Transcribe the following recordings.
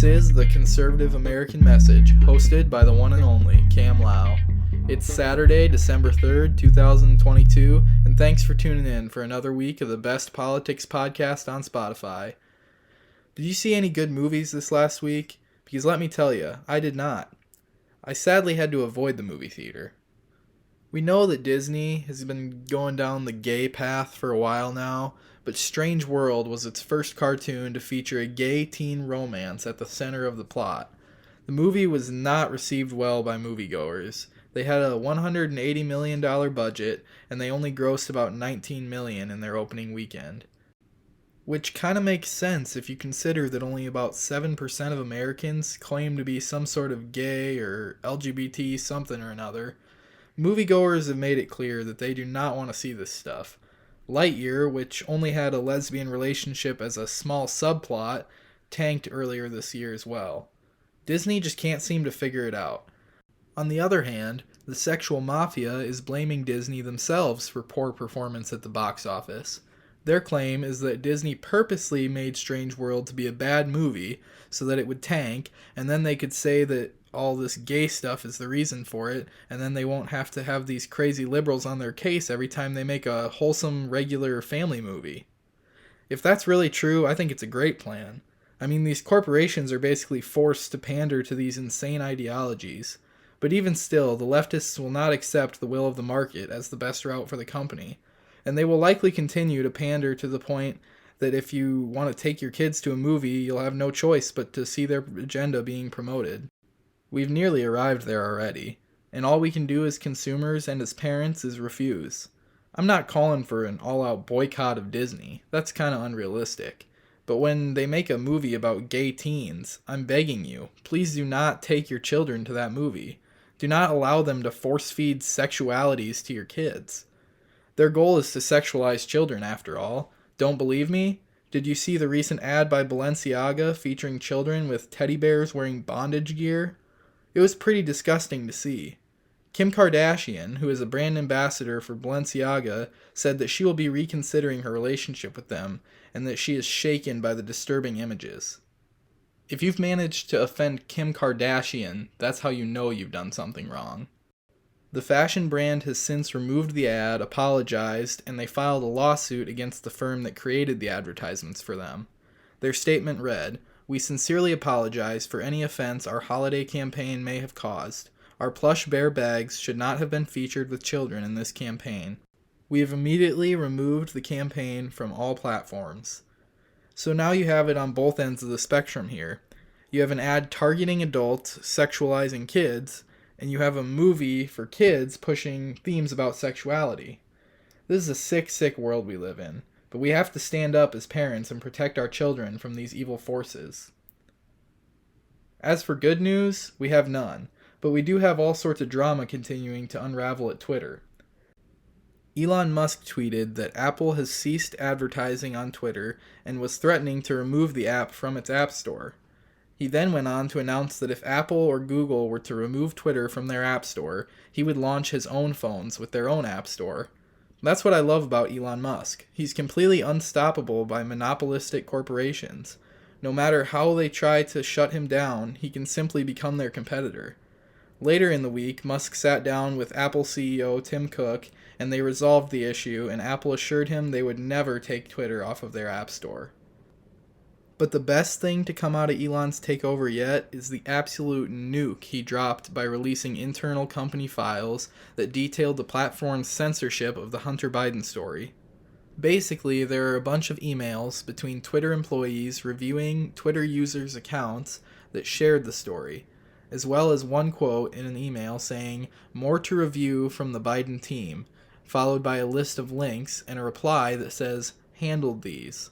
is the Conservative American Message, hosted by the one and only Cam Lau. It's Saturday, December 3rd, 2022, and thanks for tuning in for another week of the best politics podcast on Spotify. Did you see any good movies this last week? Because let me tell you, I did not. I sadly had to avoid the movie theater. We know that Disney has been going down the gay path for a while now, but Strange World was its first cartoon to feature a gay teen romance at the center of the plot. The movie was not received well by moviegoers. They had a $180 million budget, and they only grossed about $19 million in their opening weekend. Which kind of makes sense if you consider that only about 7% of Americans claim to be some sort of gay or LGBT something or another. Moviegoers have made it clear that they do not want to see this stuff. Lightyear, which only had a lesbian relationship as a small subplot, tanked earlier this year as well. Disney just can't seem to figure it out. On the other hand, the sexual mafia is blaming Disney themselves for poor performance at the box office. Their claim is that Disney purposely made Strange World to be a bad movie so that it would tank, and then they could say that all this gay stuff is the reason for it, and then they won't have to have these crazy liberals on their case every time they make a wholesome, regular family movie. If that's really true, I think it's a great plan. I mean, these corporations are basically forced to pander to these insane ideologies. But even still, the leftists will not accept the will of the market as the best route for the company. And they will likely continue to pander to the point that if you want to take your kids to a movie, you'll have no choice but to see their agenda being promoted. We've nearly arrived there already, and all we can do as consumers and as parents is refuse. I'm not calling for an all-out boycott of Disney. That's kind of unrealistic. But when they make a movie about gay teens, I'm begging you, please do not take your children to that movie. Do not allow them to force-feed sexualities to your kids. Their goal is to sexualize children, after all. Don't believe me? Did you see the recent ad by Balenciaga featuring children with teddy bears wearing bondage gear? It was pretty disgusting to see. Kim Kardashian, who is a brand ambassador for Balenciaga, said that she will be reconsidering her relationship with them and that she is shaken by the disturbing images. If you've managed to offend Kim Kardashian, that's how you know you've done something wrong. The fashion brand has since removed the ad, apologized, and they filed a lawsuit against the firm that created the advertisements for them. Their statement read, "We sincerely apologize for any offense our holiday campaign may have caused. Our plush bear bags should not have been featured with children in this campaign. We have immediately removed the campaign from all platforms." So now you have it on both ends of the spectrum here. You have an ad targeting adults, sexualizing kids, and you have a movie for kids pushing themes about sexuality. This is a sick, sick world we live in. But we have to stand up as parents and protect our children from these evil forces. As for good news, we have none, but we do have all sorts of drama continuing to unravel at Twitter. Elon Musk tweeted that Apple has ceased advertising on Twitter and was threatening to remove the app from its App Store. He then went on to announce that if Apple or Google were to remove Twitter from their App Store, he would launch his own phones with their own App Store. That's what I love about Elon Musk. He's completely unstoppable by monopolistic corporations. No matter how they try to shut him down, he can simply become their competitor. Later in the week, Musk sat down with Apple CEO Tim Cook, and they resolved the issue, and Apple assured him they would never take Twitter off of their App Store. But the best thing to come out of Elon's takeover yet is the absolute nuke he dropped by releasing internal company files that detailed the platform's censorship of the Hunter Biden story. Basically, there are a bunch of emails between Twitter employees reviewing Twitter users' accounts that shared the story, as well as one quote in an email saying, "More to review from the Biden team," followed by a list of links and a reply that says, "Handled these."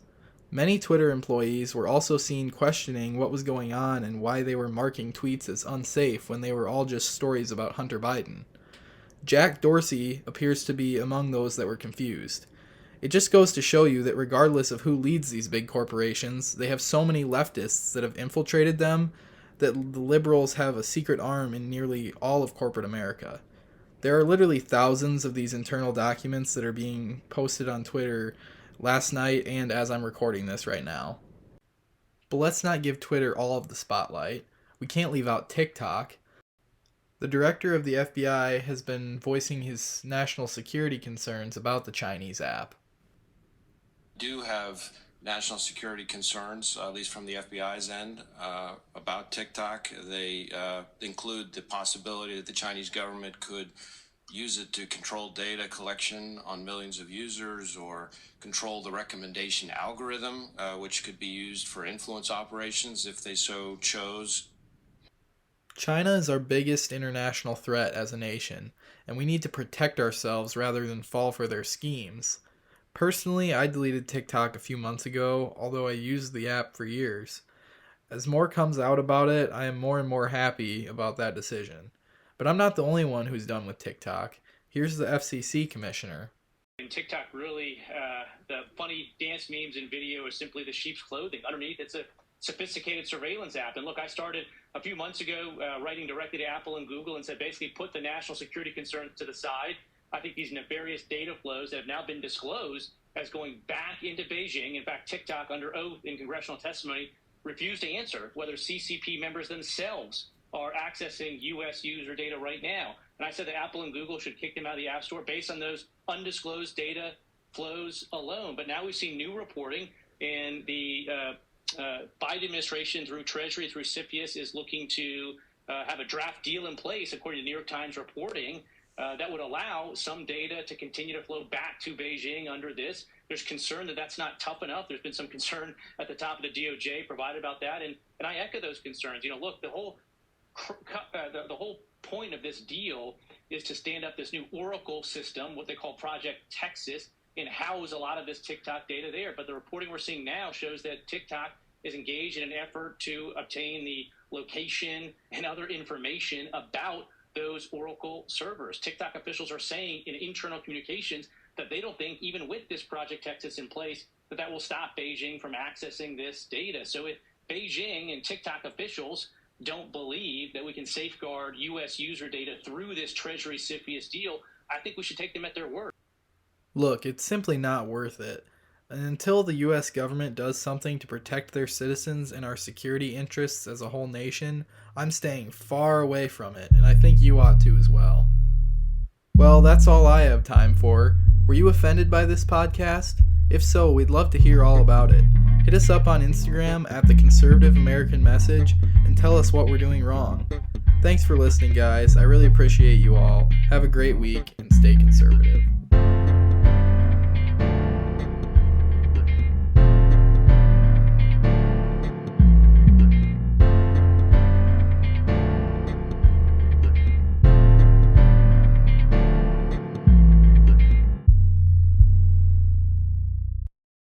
Many Twitter employees were also seen questioning what was going on and why they were marking tweets as unsafe when they were all just stories about Hunter Biden. Jack Dorsey appears to be among those that were confused. It just goes to show you that regardless of who leads these big corporations, they have so many leftists that have infiltrated them that the liberals have a secret arm in nearly all of corporate America. There are literally thousands of these internal documents that are being posted on Twitter last night and as I'm recording this right now. But let's not give Twitter all of the spotlight. We can't leave out TikTok. The director of the FBI has been voicing his national security concerns about the Chinese app. Do have national security concerns, at least from the FBI's end, about TikTok. They include the possibility that the Chinese government could use it to control data collection on millions of users or control the recommendation algorithm, which could be used for influence operations if they so chose. China is our biggest international threat as a nation, and we need to protect ourselves rather than fall for their schemes. Personally, I deleted TikTok a few months ago, although I used the app for years. As more comes out about it, I am more and more happy about that decision. But I'm not the only one who's done with TikTok. Here's the FCC commissioner. And TikTok really, the funny dance memes and video is simply the sheep's clothing. Underneath, it's a sophisticated surveillance app. And look, I started a few months ago writing directly to Apple and Google and said basically put the national security concerns to the side. I think these nefarious data flows that have now been disclosed as going back into Beijing. In fact, TikTok, under oath in congressional testimony, refused to answer whether CCP members themselves are accessing U.S. user data right now. And I said that Apple and Google should kick them out of the App Store based on those undisclosed data flows alone. But now we've seen new reporting, and the Biden administration through Treasury, through CFIUS, is looking to have a draft deal in place, according to New York Times reporting, that would allow some data to continue to flow back to Beijing under this. There's concern that that's not tough enough. There's been some concern at the top of the DOJ provided about that, and I echo those concerns. Look, the whole point of this deal is to stand up this new Oracle system, what they call Project Texas, and house a lot of this TikTok data there. But the reporting we're seeing now shows that TikTok is engaged in an effort to obtain the location and other information about those Oracle servers. TikTok officials are saying in internal communications that they don't think, even with this Project Texas in place, that will stop Beijing from accessing this data. So if Beijing and TikTok officials don't believe that we can safeguard U.S. user data through this Treasury CFIUS deal, I think we should take them at their word. Look, it's simply not worth it. And until the U.S. government does something to protect their citizens and our security interests as a whole nation, I'm staying far away from it, and I think you ought to as well. Well, that's all I have time for. Were you offended by this podcast? If so, we'd love to hear all about it. Hit us up on Instagram at The Conservative American Message and tell us what we're doing wrong. Thanks for listening, guys. I really appreciate you all. Have a great week and stay conservative.